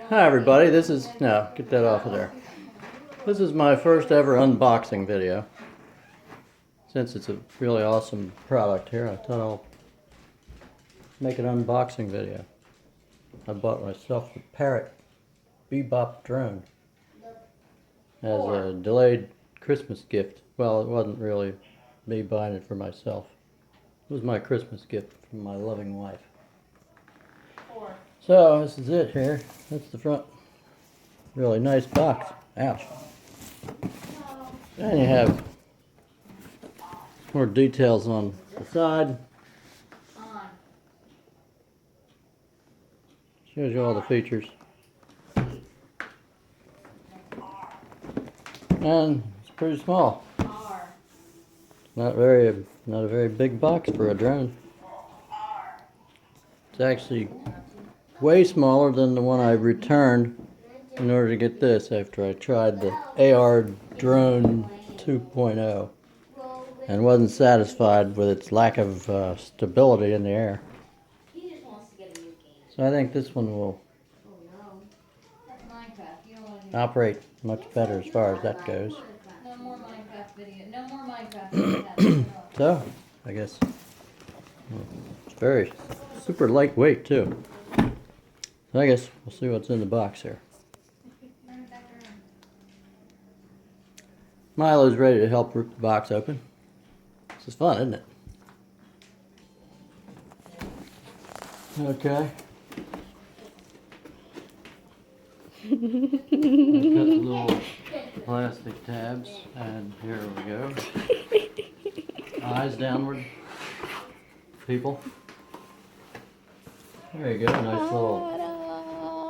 Hi everybody, this is, no, get that off of there. This is my first ever unboxing video. Since it's a really awesome product here, I thought I'll make an unboxing video. I bought myself the Parrot Bebop Drone as a delayed Christmas gift. Well, it wasn't really me buying it for myself. It was my Christmas gift from my loving wife. So this is it here. That's the front. Really nice box. Ouch. And you have more details on the side. Shows you all the features. And it's pretty small. Not a very big box for a drone. It's actually way smaller than the one I returned in order to get this after I tried the AR Drone 2.0 and wasn't satisfied with its lack of stability in the air. So I think this one will operate much better as far as that goes. So, I guess it's very super lightweight too. So I guess we'll see what's in the box here. Milo's ready to help rip the box open. This is fun, isn't it? Okay. I've got the little plastic tabs, and here we go. Eyes downward, people. There you go, nice little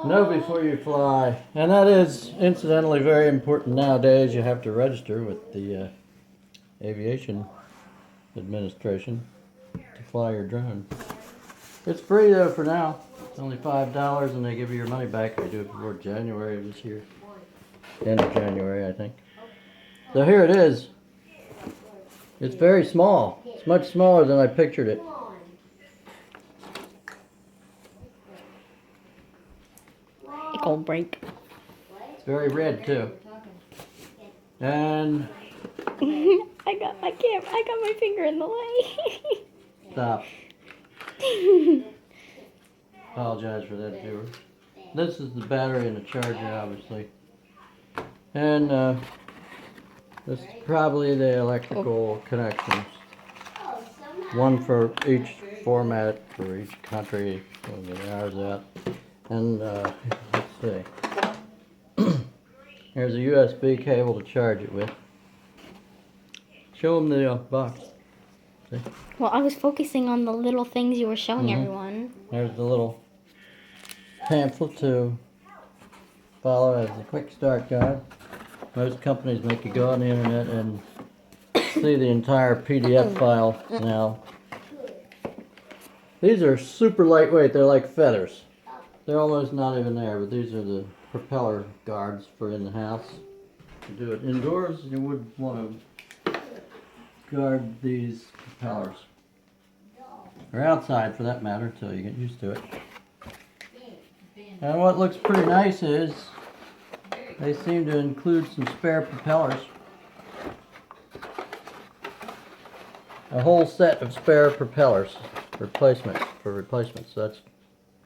know before you fly. And that is, incidentally, very important nowadays. You have to register with the Aviation Administration to fly your drone. It's free though for now. It's only $5 and they give you your money back if you do it before January of this year. End of January, I think. So here it is. It's very small. It's much smaller than I pictured it. It gonna break. It's very red too. And I got my finger in the way. stop. Apologize for that, viewer. This is the battery and the charger, obviously. And this is probably the electrical connections. One for each format, for each country. We'll get ours out. And let's see. Here's a USB cable to charge it with. Show them the box. See? Well, I was focusing on the little things you were showing everyone. There's the little pamphlet to follow as a quick start guide. Most companies make you go on the internet and see the entire PDF file now. These are super lightweight. They're like feathers. They're almost not even there, but these are the propeller guards for in the house. To do it indoors, you would want to guard these propellers. Or outside for that matter, until you get used to it. And what looks pretty nice is they seem to include some spare propellers. A whole set of spare propellers for replacements. So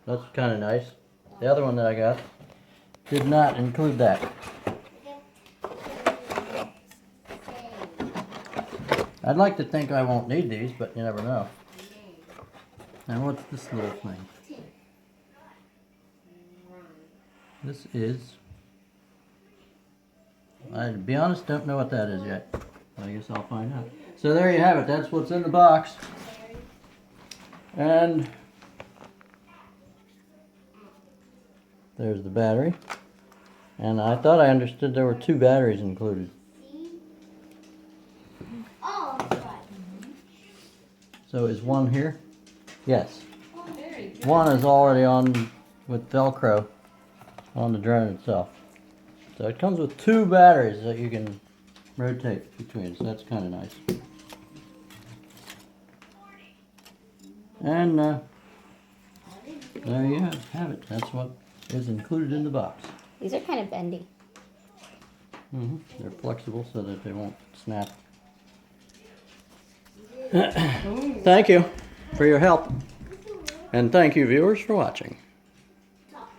that's kind of nice. The other one that I got did not include that. I'd like to think I won't need these, but you never know. And what's this little thing? This is, to be honest, don't know what that is yet. I guess I'll find out. So there you have it. That's what's in the box. And there's the battery. And I thought I understood there were 2 batteries included. So is one here? Yes. One is already on with Velcro on the drone itself. So it comes with 2 batteries that you can rotate between, so that's kind of nice. And there you have it. That's what is included in the box. These are kind of bendy. They're flexible so that they won't snap. Thank you for your help. And thank you, viewers, for watching.